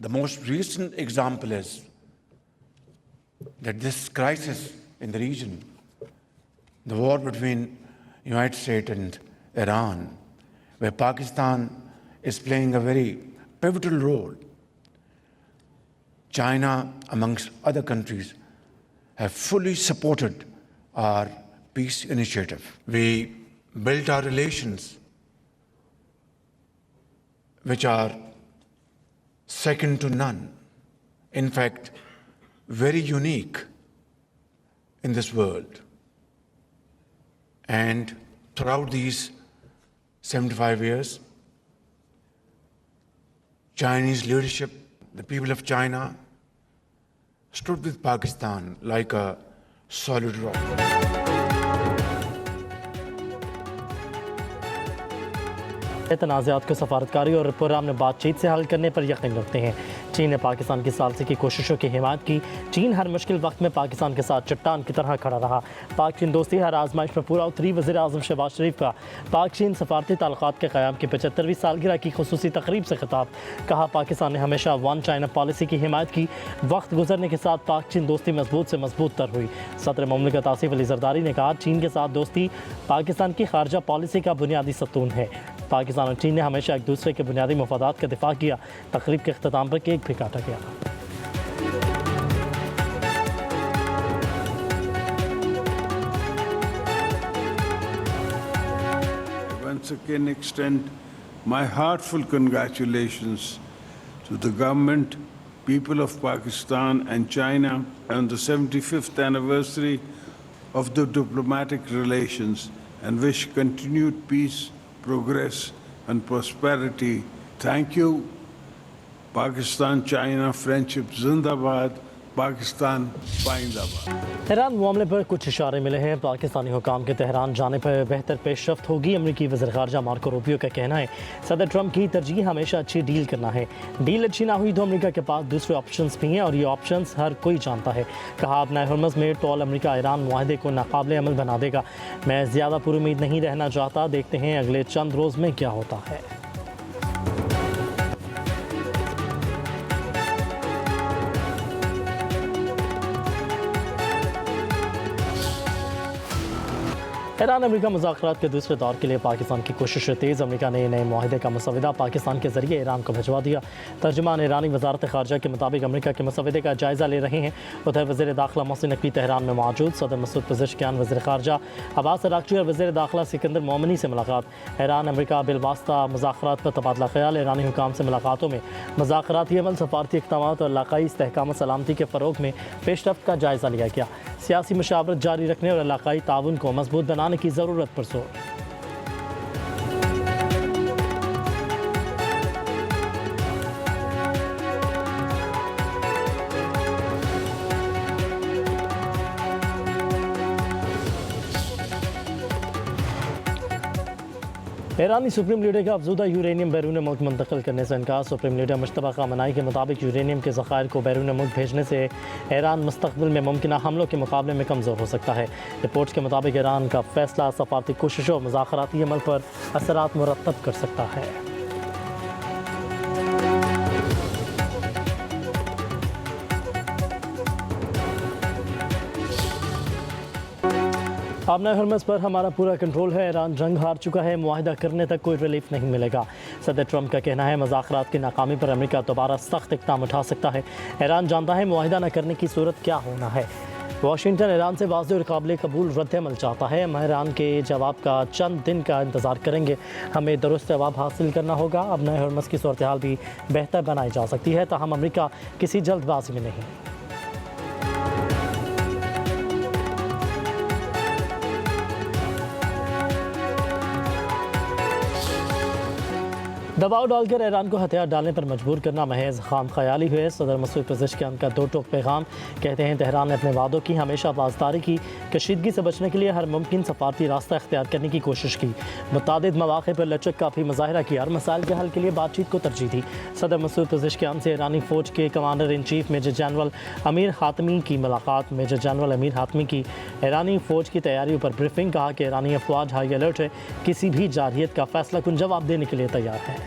The most recent example is that this crisis in the region, the war between United States and Iran, where Pakistan is playing a very pivotal role. China, amongst other countries, have fully supported our peace initiative. We built our relations, which are second to none. In fact, very unique in this world. And throughout these 75 years, Chinese leadership, the people of China, stood with Pakistan like a solid rock. तनाज़ात को सफारतकारी और पुरअमन बातचीत से हल करने पर यकीन रखते हैं। चीन ने पाकिस्तान की सालसी की कोशिशों की हिमायत की। चीन हर मुश्किल वक्त में पाकिस्तान के साथ चट्टान की तरह खड़ा रहा। पाक चीन दोस्ती हर आजमाइश में पूरा उतरी। वज़ीर आज़म शहबाज शरीफ का पाक चीन सफारती ताल्लुकात के क़याम की 75वीं सालगिरह की खुसूसी तकरीब से खिताब। कहा, पाकिस्तान ने हमेशा वन चाइना पॉलिसी की हिमायत की। वक्त गुजरने के साथ पाक चीन दोस्ती मजबूत से मजबूत तर हुई। सदर मुमलिकत आसिफ अली जरदारी ने कहा, चीन के साथ दोस्ती पाकिस्तान की खारजा पॉलिसी का बुनियादी सतून है। पाकिस्तान और चीन ने हमेशा एक दूसरे के बुनियादी मफादात का दिफा किया। तकरीब के अख्ताम पर केक भी काटा गया। Once again extend my heartfelt congratulations to the government, people of Pakistan and China on the 75th anniversary of the diplomatic relations and wish continued peace, progress and prosperity. Thank you. Pakistan-China friendship Zindabad, Pakistan Paindaबाद। ईरान मामले पर कुछ इशारे मिले हैं। पाकिस्तानी हुकाम के Tehran जाने पर बेहतर पेशरफ्त होगी। अमरीकी वज़ीर ख़ारजा मार्को रूबियो का कहना है, सदर ट्रंप की तरजीह हमेशा अच्छी डील करना है। डील अच्छी ना हुई तो अमरीका के पास दूसरे ऑप्शंस भी हैं और ये ऑप्शंस हर कोई जानता है। कहा, अपना हरमज़ में टॉल अमरीका ईरान मुआहदे को नाकाबिल अमल बना देगा। मैं ज़्यादा पुरुमीद नहीं रहना चाहता। देखते हैं अगले चंद रोज़ में क्या होता है। ईरान अमरीका मुज़ाकरात के दूसरे दौर के लिए पाकिस्तान की कोशिशें तेज़। अमरीका ने नए मुआहदे का मसवदा पाकिस्तान के ज़रिए ईरान को भिजवा दिया। तर्जुमान ईरानी वज़ारत ख़ारजा के मुताबिक अमरीका के मसवदे का जायज़ा ले रहे हैं। उधर वज़ीर दाखिला मोहसिन नकवी तेहरान में मौजूद। सदर मसूद पज़ेश्कियान, वज़ीर ख़ारजा अब्बास अराग़ची और वज़ीर दाखिला सिकंदर मोमिनी से मुलाकात। ईरान अमरीका बिलवास्ता मुज़ाकरात पर तबादला ख्याल। ईरानी हुकाम से मुलाकातों में मुज़ाकराती अमल, सफारती इक़दामात और इलाक़ाई इस्तेहकाम सलामती के फ़रोग़ में पेशरफ्त का जायज़ा लिया गया। सियासी मुशावरत जारी रखने और इलाक़ाई ताउन को मजबूत बनाने की ज़रूरत पर जोर। ईरानी सुप्रीम लीडर का अफजूदा यूरेनियम बैरून मुल्क मुंतकिल करने से इनकार। सुप्रीम लीडर मुश्तबा ख़ामेनी के मुताबिक यूरेनियम के ज़खायर को बैरून मुल्क भेजने से ईरान मुस्तक़बिल में मुमकिन हमलों के मुकाबले में कमज़ोर हो सकता है। रिपोर्ट्स के मुताबिक ईरान का फ़ैसला सफारती कोशिशों और मुज़ाकराती अमल पर असरात मुरतब कर सकता है। अपना हरमज़ पर हमारा पूरा कंट्रोल है। ईरान जंग हार चुका है। मुआहदा करने तक कोई रिलीफ नहीं मिलेगा। सदर ट्रंप का कहना है, मुज़ाकरात की नाकामी पर अमेरिका दोबारा सख्त इक़दाम उठा सकता है। ईरान जानता है मुआहदा न करने की सूरत क्या होना है। वाशिंगटन ईरान से वाज़ेह और काबिल कबूल रद्द-ए-अमल चाहता है। हम ईरान के जवाब का चंद दिन का इंतज़ार करेंगे। हमें दुरुस्त जवाब हासिल करना होगा। अब नए हरमज़ की सूरत हाल भी बेहतर बनाई जा सकती है। ताहम अमेरिका किसी जल्दबाजी में नहीं। दबाव डालकर ईरान को हथियार डालने पर मजबूर करना महज खाम ख्याली है। सदर मसूद पज़ेश्कियान का दो टोक पैगाम। कहते हैं, तेहरान ने अपने वादों की हमेशा पासदारी की। कशीदगी से बचने के लिए हर मुमकिन सफारती रास्ता इख्तियार करने की कोशिश की। मुतादिद मौक़े पर लचक का भी मुज़ाहिरा किया और मसाइल के हल के लिए बातचीत को तरजीह दी। सदर मसूद पज़ेश्कियान से ईरानी फ़ौज के commander in chief major general Amir Hatami की मुलाकात। मेजर जनरल अमीर हातमी की ईरानी फ़ौज की तैयारियों पर ब्रीफिंग। कहा कि ईरानी अफवाज हाई अलर्ट है, किसी भी जारहियत का फ़ैसला कुन जवाब देने के लिए तैयार है।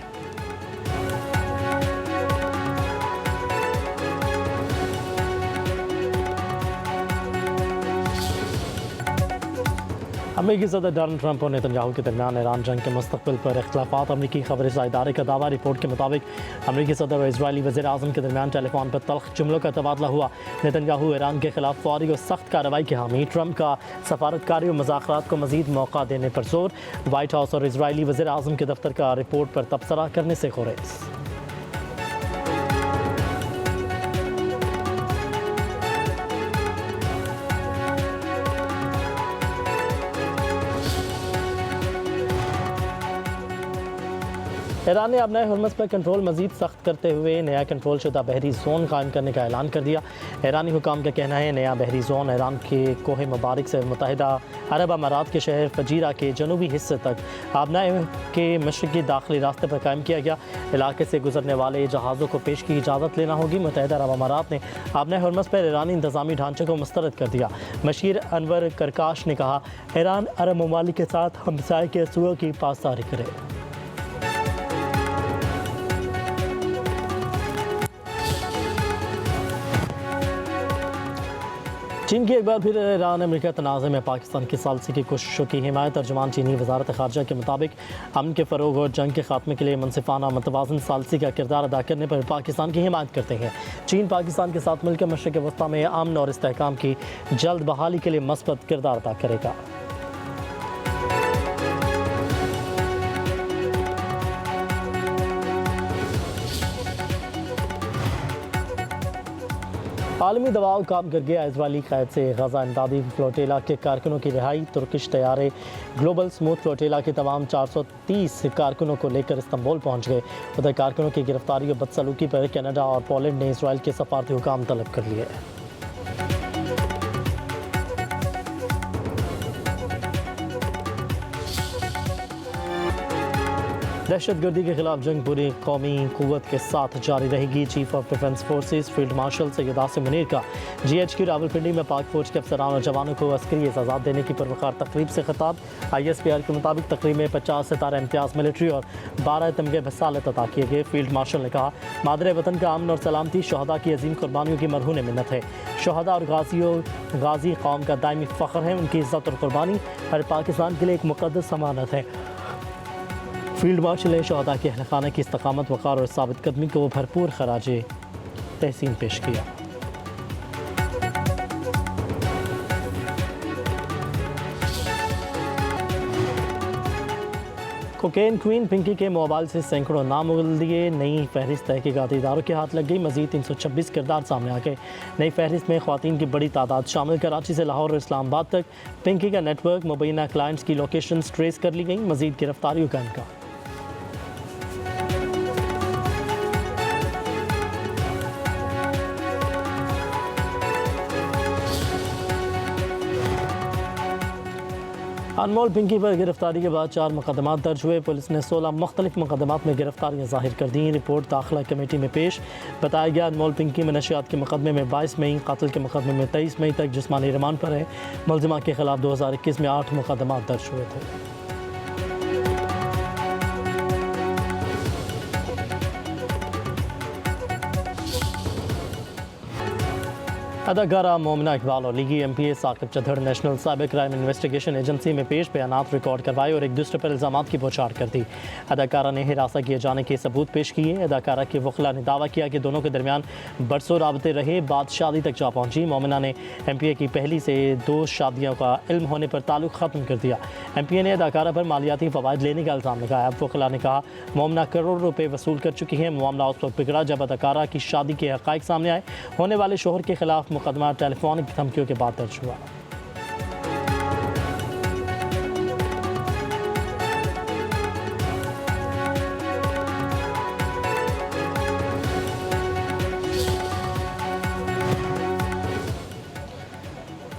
अमेरिकी सदर डोनाल्ड ट्रंप और नेतन्याहू के दरमियान ईरान जंग के मुस्तकबिल पर इख्तलाफात। अमेरिकी खबरसां इदारे का दावा। रिपोर्ट के मुताबिक अमेरिकी सदर और इजरायली वज़ीर आज़म के दरमियान टेलीफोन पर तल्ख जुमलों का तबादला हुआ। नेतन्याहू ईरान के खिलाफ फौरी और सख्त कार्रवाई के हामी। ट्रंप का सफारतकारी और मुज़ाकरात को मज़ीद मौका देने पर जोर। वाइट हाउस और इजरायली वज़ीर आज़म के दफ्तर का रिपोर्ट पर तबसरा करने से गुरेज। ईरान ने अब नए हुर्मुज़ पर कंट्रोल मज़ीद सख्त करते हुए नया कंट्रोल शुदा बहरी जोन कायम करने का ऐलान कर दिया। ईरानी हुकाम का कहना है नया बहरी जोन ईरान के कोह मुबारक से मुत्तहिदा अरब अमारात के शहर फजीरा के जनूबी हिस्से तक आबना के मशरक़ी दाखिली रास्ते पर कायम किया गया। इलाके से गुजरने वाले जहाज़ों को पेश की इजाज़त लेना होगी। मुत्तहिदा अरब अमारात ने आबना हुर्मुज़ पर ईरानी इंतज़ामी ढांचे को मुस्तरद कर दिया। मशीर अनवर करकाश ने कहा ईरान अरब ममालिक के साथ हमसाये के असूलों की पासदारी करे। चीन की एक बार फिर ईरान अमेरिका तनाज़े में पाकिस्तान की सालसी की कोशिशों की हिमायत। तर्जुमान चीनी वज़ारत ख़ारजा के मुताबिक अमन के फ़रोग़ और जंग के ख़ात्मे के लिए मुनसिफ़ाना मतवाज़न सालसी का किरदार अदा करने पर पाकिस्तान की हिमायत करते हैं। चीन पाकिस्तान के साथ मिलकर मशरिक़ वस्ता में अमन और इस्तेहकाम की जल्द बहाली के लिए मस्बत किरदार अदा करेगा। आलमी दबाव काम कर गया। इजरायली क़ैद से गजा इमदादी फ्लोटेला के कारकुनों की रिहाई। तुर्किश तैयारे ग्लोबल स्मूथ फ्लोटेला के तमाम 430 कारकुनों को लेकर इस्तांबुल पहुंच गए। उधर कारकुनों की गिरफ्तारी और बदसलूकी पर कनाडा और पोलैंड ने इसराइल के सफारती हुकाम तलब कर लिए। दहशतगर्दी के खिलाफ जंग पूरी कौमी कुव्वत के साथ जारी रहेगी। Chief of defence forces field marshal Syed Asim Munir का GHQ रावलपिंडी में पाक फौज के अफसरान और जवानों को अस्करी एजाज़ात देने की पुरवकार तकरीब से खिताब। ISPR के मुताबिक तकरीब में 50 सितारा इम्तियाज़ मिलिट्री और 12 तमगे बसालत अता किए गए। फील्ड मार्शल ने कहा मादरे वतन का अमन और सलामती शहदा की अजीम कुर्बानियों की मरहून मिन्नत है। शहदा और गाजी कौम का दायमी फ़ख्र है। उनकी इज़्ज़त और कुर्बानी हर पाकिस्तान के लिए एक मुक़द्दस अमानत है। फील्ड मार्शल ने शहदा के अहल खाना की इस्तकामत वक़ार और साबित कदमी को भरपूर खराजे तहसीन पेश किया। कोकेन क्वीन पिंकी के मोबाइल से सैकड़ों नाम उगल दिए। नई फहरिस्त तहकीकाती इदारों के हाथ लग गई। मजीद 326 किरदार सामने आ गए। नई फहरिस्त में ख़वातीन की बड़ी तादाद शामिल। कराची से लाहौर और इस्लामाबाद तक पिंकी का नेटवर्क मुबैना क्लाइंट्स की लोकेशन ट्रेस कर ली गई। मजीद गिरफ्तारियों का इम्कान। अनमोल पिंकी पर गिरफ्तारी के बाद 4 मुकदमात दर्ज हुए। पुलिस ने 16 मुख्तलिफ मुकदमात में गिरफ्तारियाँ जाहिर कर दी। रिपोर्ट दाखिला कमेटी में पेश। बताया गया अनमोल पिंकी में नशियात के मुकदमे में 22 मई, कत्ल के मुकदमे में 23 मई तक जिस्मानी रिमांड पर है। मुलजिमा के खिलाफ 2021 में 8 मुकदमात दर्ज हुए थे। अदाकारा मोमिना इकबाल और लीगी MPA Saqib Chaudhry national cyber crime investigation agency में पेश बयानात रिकॉर्ड करवाए और एक दूसरे पर इल्ज़ामात की बौछार कर दी। अदाकारा ने हिरासत किए जाने के सबूत पेश किए। अदाकारा के वकला ने दावा किया कि दोनों के दरमियान बरसों राबते रहे, बाद शादी तक जा पहुंची। मोमिना ने MPA की पहली से 2 शादियों का इल्म होने पर ताल्लुक़ ख़त्म कर दिया। MPA ने अदाकारा पर मालियाती फ़वाइद लेने का इल्ज़ाम लगाया। वकला ने कहा मोमिना करोड़ों रुपये वसूल कर चुकी है। मामला उस वक्त बिगड़ा जब अदाकारा की शादी के हक़ाइक़ सामने आए। होने वाले शोहर के खिलाफ मुकदमा टेलीफोनिक धमकियों के बाद दर्ज हुआ।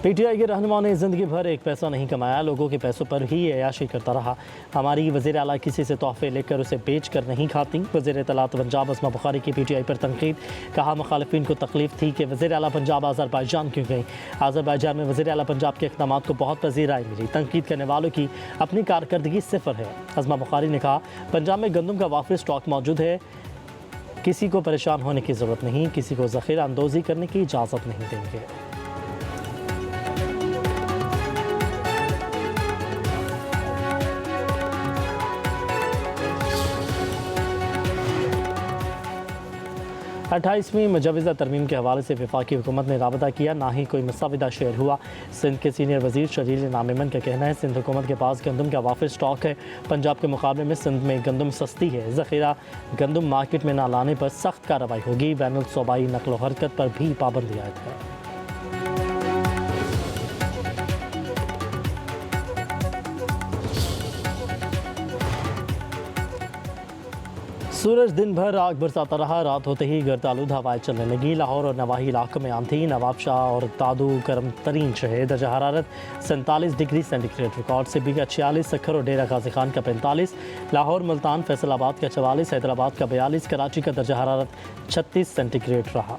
PTI के रहनुमाओं ने ज़िंदगी भर एक पैसा नहीं कमाया, लोगों के पैसों पर ही अयाशी करता रहा। हमारी वज़ीर आला किसी से तोहफे लेकर उसे बेच कर नहीं खाती। वज़ीर इत्तलात पंजाब अस्मा बुखारी की PTI पर तनकीद। कहा मुखालिफिन को तकलीफ थी कि वज़ीर आला पंजाब आज़रबाईजान क्यों गई। आज़रबाईजान में वज़ीर आला पंजाब के इक़दाम को बहुत पज़ीराई मिली। तनकीद करने वालों की अपनी कारकर्दगी सिफर है। अस्मा बुखारी ने कहा पंजाब में गंदम का वाफिर स्टॉक मौजूद है, किसी को परेशान होने की ज़रूरत नहीं, किसी को ज़ख़ीरा अंदोज़ी करने की इजाज़त नहीं देंगे। 28वीं मुजवज़ा तरमीम के हवाले से वफाकी हुकूमत ने राबता किया, ना ही कोई मुसविदा शेयर हुआ। सिंध के सीनियर वजीर शजील नामिमन का कहना है सिंध हुकूमत के पास गंदम का वाफिर स्टॉक है। पंजाब के मुकाबले में सिंध में गंदम सस्ती है। ज़ख़ीरा गंदम मार्केट में ना लाने पर सख्त कार्रवाई होगी। बैनुल सूबाई नकलो हरकत पर भी पाबंदी आयद है। सूरज दिन भर आग बरसाता रहा। रात होते ही गर्द आलूद हवाएं चलने लगी। लाहौर और नवाही इलाकों में आंधी। नवाबशाह और दादू गर्म तरीन शहे। दर्जा हरारत 47 डिग्री सेंटीग्रेड रिकॉर्ड से बिगा 46। सखर और डेरा गाजी खान का 45। लाहौर, मुल्तान, फैसलाबाद का 44। हैदराबाद का 42। कराची का दर्जा हरारत 36 सेंटीग्रेड रहा।